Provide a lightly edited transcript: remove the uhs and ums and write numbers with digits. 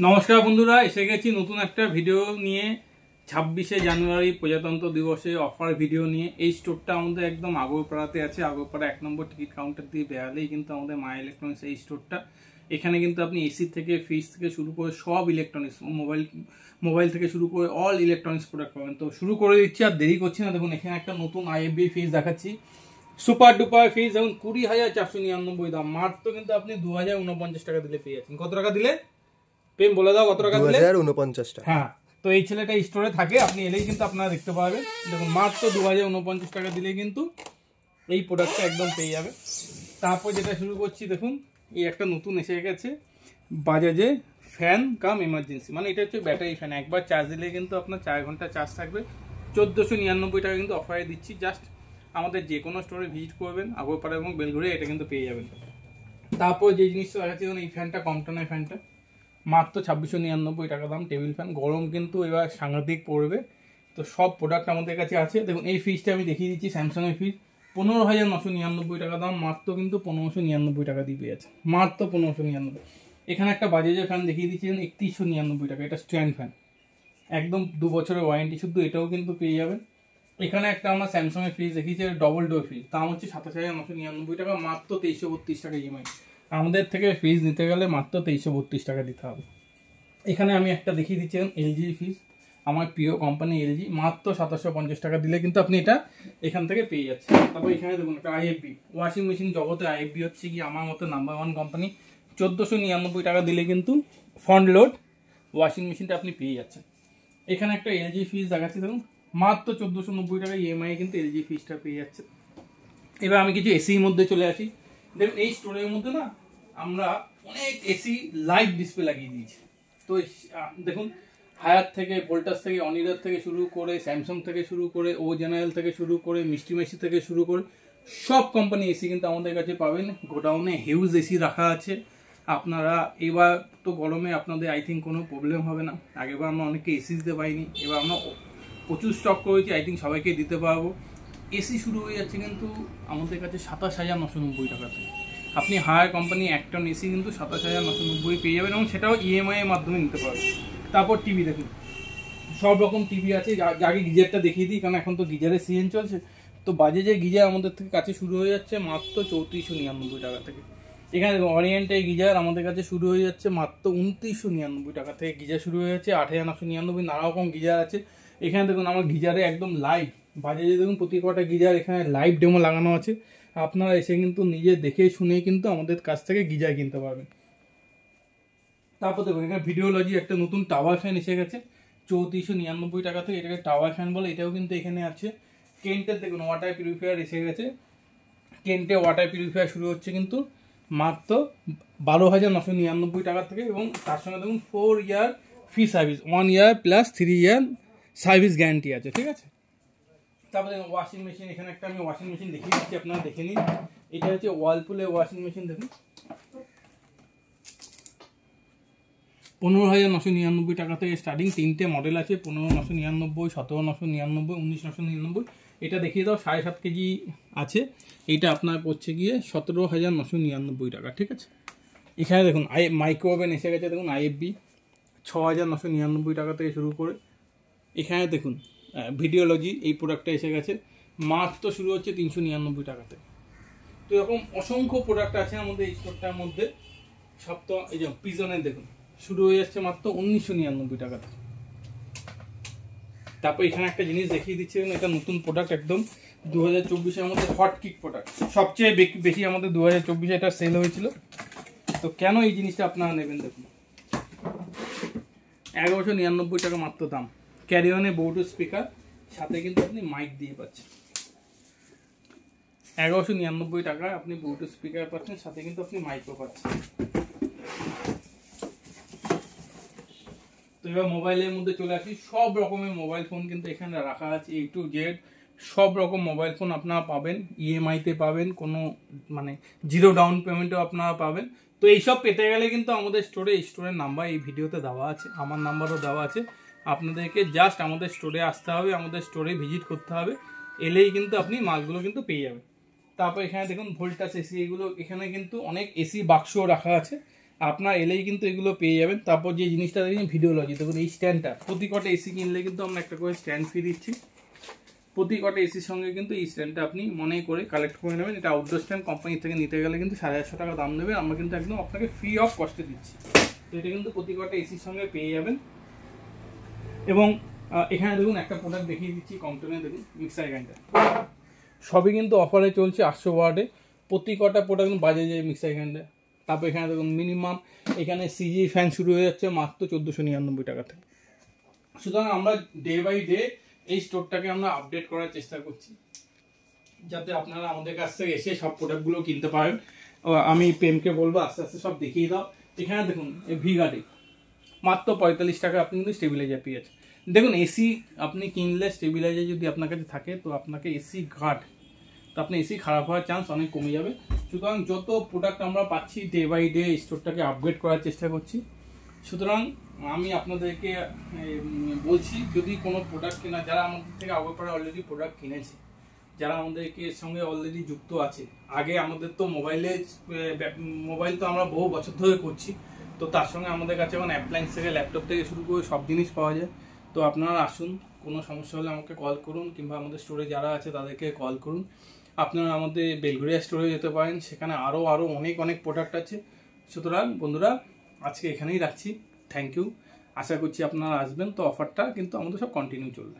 নমস্কার বন্ধুরা, এসে গেছি নতুন একটা ভিডিও নিয়ে। 26শে জানুয়ারি প্রজাতন্ত্র দিবসে অফার ভিডিও নিয়ে। এই স্টোরটা আমাদের একদম আগরপাড়াতে আছে। আগরপাড়া 1 নম্বর টিকিট কাউন্টার দিয়ে বেরালেই কিন্তু আমাদের মা ইলেকট্রনিক্স এই স্টোরটা। এখানে কিন্তু আপনি এসি থেকে, ফ্রিজ থেকে শুরু করে সব ইলেকট্রনিক্স, মোবাইল থেকে শুরু করে অল ইলেকট্রনিক্স প্রোডাক্ট পাবেন। তো শুরু করে দিচ্ছি, আর দেরি করছি না। দেখুন এখানে একটা নতুন আইএফবি ফ্রিজ দেখাচ্ছি, সুপার ডুপার ফ্রিজ। দেখুন 20,499 দাম, মাত্র কিন্তু আপনি 2049 টাকা দিলে পেয়ে যাচ্ছেন। কত টাকা দিলে প্রেম বলে দাও, কত টাকা দিলে? 2049 টাকা। হ্যাঁ, তো এই ছেলেটা স্টোরে থাকে, আপনি এলেই কিন্তু আপনারা দেখতে পাবেন। দেখুন মাত্র 2049 টাকা দিলে কিন্তু এই প্রোডাক্টটা একদম পেয়ে যাবে। তারপর যেটা শুরু করছি, দেখুন এই একটা নতুন এসে গেছে বাজাজে ফ্যান কাম এমার্জেন্সি, মানে এটা হচ্ছে ব্যাটারি ফ্যান। একবার চার্জ দিলে কিন্তু আপনার 4 ঘন্টা চার্জ থাকবে। 1499 টাকা কিন্তু অফারে দিচ্ছি। জাস্ট আমাদের যে কোনো স্টোরে ভিজিট করবেন, আগরপাড়া এবং বেলঘড়িয়া, এটা কিন্তু পেয়ে যাবেন। তারপর যে জিনিসটা দেখাচ্ছি, এই ফ্যানটা, কমটনের ফ্যানটা, মাত্র 2699 টাকা দাম। টেবিল ফ্যান, গরম কিন্তু এবার সাংঘাতিক পড়বে। তো সব প্রোডাক্ট আমাদের কাছে আছে। দেখুন এই ফ্রিজটা আমি দেখিয়ে দিচ্ছি, স্যামসাংয়ের ফ্রিজ, 15,999 টাকা দাম, মাত্র কিন্তু 1599 টাকা দিয়ে পেয়ে যাচ্ছে, মাত্র 1599। এখানে একটা বাজাজের ফ্যান দেখিয়ে দিচ্ছি, 3199 টাকা, এটা স্ট্যান্ড ফ্যান, একদম 2 বছরের ওয়ারেন্টি শুদ্ধ, এটাও কিন্তু পেয়ে যাবেন। এখানে একটা আমরা স্যামসাংয়ের ফ্রিজ দেখিয়েছি, ডবল ডোর ফ্রিজ, দাম হচ্ছে 27,999 টাকা, মাত্র 2332 টাকা ইএমআই। আমাদের থেকে ফ্রিজ নিতে গেলে মাত্র 2332 টাকা দিতে হবে। এখানে আমি একটা দেখিয়ে দিচ্ছি, এলজি ফ্রিজ, আমার প্রিয় কোম্পানি এলজি, মাত্র 2750 টাকা দিলে কিন্তু আপনি এটা এখান থেকে পেয়ে যাচ্ছেন। তারপর এখানে দেখুন একটা আইএফবি ওয়াশিং মেশিন, জগতে আইএফবি হচ্ছে কি আমার মতো নাম্বার 1 কোম্পানি। 1499 টাকা দিলে কিন্তু ফ্রন্ট লোড ওয়াশিং মেশিনটা আপনি পেয়ে যাচ্ছেন। এখানে একটা এলজি ফ্রিজ দেখাচ্ছি, দেখুন মাত্র 1490 টাকা ইএমআই কিন্তু এলজি ফ্রিজটা পেয়ে যাচ্ছে। এবার আমি কিছু এসির মধ্যে চলে আসি। দেখুন এই স্টোরের মধ্যে না আমরা অনেক এসি লাইভ ডিসপ্লে লাগিয়ে দিয়েছি। তো দেখুন হায়ার থেকে, ভোল্টাস থেকে, অনিডার থেকে শুরু করে, স্যামসাং থেকে শুরু করে, ও জেনারেল থেকে শুরু করে, মিষ্টি মেশি থেকে শুরু করে সব কোম্পানি এসি কিন্তু আমাদের কাছে পাবেন। গোডাউনে হিউজ এসি রাখা আছে। আপনারা এবার তো গরমে আপনাদের আই থিঙ্ক কোনো প্রবলেম হবে না। আগেবার আমরা অনেককে এসি দিতে পারিনি, এবার আমরা প্রচুর স্টক করেছি, আই থিঙ্ক সবাইকে দিতে পারবো। এসি শুরু হয়ে যাচ্ছে কিন্তু আমাদের কাছে 27,990 টাকা থেকে। আপনি হায়ার কোম্পানি একটা এসি কিন্তু 27,990 পেয়ে যাবেন, এবং সেটাও ইএমআই এর মাধ্যমে নিতে পারবেন। তারপর টিভি দেখুন, সব রকম টিভি আছে। আগে গিজারটা দেখিয়ে দিই, কারণ এখন তো গিজারের সিজন চলছে। তো বাজেজের গিজার আমাদের থেকে কাছে শুরু হয়ে যাচ্ছে মাত্র 3499 টাকা থেকে। এখানে দেখুন অরিয়েন্টের গিজার আমাদের কাছে শুরু হয়ে যাচ্ছে মাত্র 2999 টাকা থেকে। গিজার শুরু হয়ে যাচ্ছে 8,999, নানা রকম গিজার আছে। এখানে দেখুন আমার গিজারে একদম লাইভ, বাজাজে দেখুন প্রতি কটা গিজার এখানে লাইভ ডেমো লাগানো আছে। আপনারা এসে কিন্তু নিজে দেখে শুনে কিন্তু আমাদের কাছ থেকে গিজার কিনতে পারবেন। তারপর দেখুন এখানে ভিডিওলজি একটা নতুন টাওয়ার ফ্যান এসে গেছে 3499 টাকা থেকে, এটাকে টাওয়ার ফ্যান বলে, এটাও কিন্তু এখানে আছে। কেন্টের দেখুন ওয়াটার পিউরিফায়ার এসে গেছে। কেন্টে ওয়াটার পিউরিফায়ার শুরু হচ্ছে কিন্তু মাত্র 12,999 টাকা থেকে, এবং তার সঙ্গে দেখুন 4 ইয়ার ফ্রি সার্ভিস, 1 ইয়ার প্লাস 3 ইয়ার সার্ভিস গ্যারান্টি আছে, ঠিক আছে। তারপরে ওয়াশিং মেশিন, এখানে একটা আমি ওয়াশিং মেশিন দেখিয়ে দিচ্ছি, আপনারা দেখে নিন। এটা হচ্ছে ওয়ালপুলের ওয়াশিং মেশিন, দেখুন 15,999 টাকা থেকে স্টার্টিং। 3টে মডেল আছে, 15,999, 17,999, 19,999। এটা দেখিয়ে দাও, 7.5 কেজি আছে। এইটা আপনার পড়ছে গিয়ে 17,999 টাকা, ঠিক আছে। এখানে দেখুন মাইক্রো ওভেন এসে গেছে, দেখুন আইএফবি 6,999 টাকা থেকে শুরু করে। এখানে দেখুন ভিডিওলজি, এই প্রোডাক্টটা এসে গেছে, মাত্র শুরু হচ্ছে 399 টাকা থেকে। তো এরকম অসংখ্য প্রোডাক্ট আছে আমাদের এই স্টোরটার মধ্যে। সব তো এই যে পিজনের দেখুন শুরু হয়ে যাচ্ছে মাত্র 1999 টাকা থেকে। তারপর এখানে একটা জিনিস দেখিয়ে দিচ্ছি, এটা নতুন প্রোডাক্ট, একদম 2024-এর মধ্যে হট কিক প্রোডাক্ট, সবচেয়ে বেশি আমাদের 2024-এ এটা সেল হয়েছিল। তো কেন এই জিনিসটা আপনারা নেবেন, দেখুন 1199 টাকা মাত্র দাম। ক্যারিয়নে ব্লুটুথ স্পিকার, সাথে কিন্তু আপনি মাইক দিয়ে পাচ্ছেন। 1199 টাকায় আপনি ব্লুটুথ স্পিকার পাচ্ছেন, সাথে কিন্তু আপনি মাইকও পাচ্ছেন। তো এবার মোবাইলের মধ্যে চলে আসি। সব রকমের মোবাইল ফোন কিন্তু এখানে রাখা আছে, A to Z সব রকম মোবাইল ফোন আপনারা পাবেন। ইএমআইতে পাবেন, কোনো মানে 0 ডাউন পেমেন্টও আপনারা পাবেন। তো এইসব পেতে গেলে কিন্তু আমাদের স্টোরের নাম্বার এই ভিডিওতে দেওয়া আছে, আমার নাম্বারও দেওয়া আছে। আপনাদেরকে জাস্ট আমাদের স্টোরে আসতে হবে, আমাদের স্টোরে ভিজিট করতে হবে, এলেই কিন্তু আপনি মালগুলো কিন্তু পেয়ে যাবেন। তারপর এখানে দেখুন ভোল্টাস এসি, এগুলো এখানে কিন্তু অনেক এসি বাক্স রাখা আছে। আপনার এলেই কিন্তু এগুলো পেয়ে যাবেন। তারপর যে জিনিসটা দেখেন ভিডিওলজি, দেখুন এই স্ট্যান্ডটা প্রতি কটা এসি কিনলে কিন্তু আমরা একটা করে স্ট্যান্ড ফ্রি দিচ্ছি। প্রতি কটা এসির সঙ্গে কিন্তু এই স্ট্যান্ডটা আপনি মনে করে কালেক্ট করে নেবেন। এটা আউটডোর স্ট্যান্ড, কোম্পানি থেকে নিতে গেলে কিন্তু 850 টাকা দাম নেবে, আমরা কিন্তু একদম আপনাকে ফ্রি অফ কস্টে দিচ্ছি। তো এটা কিন্তু প্রতি কটা এসির সঙ্গে পেয়ে যাবেন। এবং এখানে দেখুন একটা প্রোডাক্ট দেখিয়ে দিচ্ছি কমটনে, দেখুন মিক্সার গ্রাইন্ডার, সবই কিন্তু অফারে চলছে 800 ওয়াটে। প্রতি কটা প্রোডাক্ট বাজে যায় মিক্সার গ্রাইন্ডার। তারপর এখানে দেখুন মিনিমাম এখানে সিজি ফ্যান শুরু হয়ে যাচ্ছে মাত্র 1499 টাকা থেকে। সুতরাং আমরা ডে বাই ডে এই স্টোরটাকে আমরা আপডেট করার চেষ্টা করছি, যাতে আপনারা আমাদের কাছ থেকে এসে সব প্রোডাক্টগুলো কিনতে পারেন। আমি প্রেমকে বলবো আস্তে আস্তে সব দেখিয়ে দাও। এখানে দেখুন এই ভিগার্ডে মাত্র 45 টাকা আপনি কিন্তু স্টেবিলাইজার পেয়েছেন। দেখুন এসি আপনি কিনলে স্টেবিলাইজার যদি আপনার কাছে থাকে তো আপনাকে এসি গার্ড, তো আপনি এসি খারাপ হওয়ার চান্স অনেক কমে যাবে। সুতরাং যত প্রোডাক্ট আমরা পাচ্ছি ডে বাই ডে স্টোরটাকে আপগ্রেড করার চেষ্টা করছি। সুতরাং আমি আপনাদেরকে বলছি, যদি কোনো প্রোডাক্ট কেনা, যারা আমাদের থেকে আগের পরে অলরেডি প্রোডাক্ট কিনেছে, যারা আমাদেরকে এর সঙ্গে অলরেডি যুক্ত আছে, আগে আমাদের তো মোবাইল তো আমরা বহু বছর ধরে করছি, তো তার সঙ্গে আমাদের কাছে এখন অ্যাপ্লায়েন্স থেকে ল্যাপটপ থেকে শুরু করে সব জিনিস পাওয়া যায়। তো আপনারা আসুন, কোনো সমস্যা হলে আমাকে কল করুন, কিংবা আমাদের স্টোরে যারা আছে তাদেরকে কল করুন। আপনারা আমাদের বেলঘরিয়া স্টোরে যেতে পারেন, সেখানে আরও অনেক প্রোডাক্ট আছে। সুতরাং বন্ধুরা আজকে এখানেই রাখছি, থ্যাংক ইউ। আশা করছি আপনারা আসবেন, তো অফারটা কিন্তু আমাদের সব কন্টিনিউ চলবে।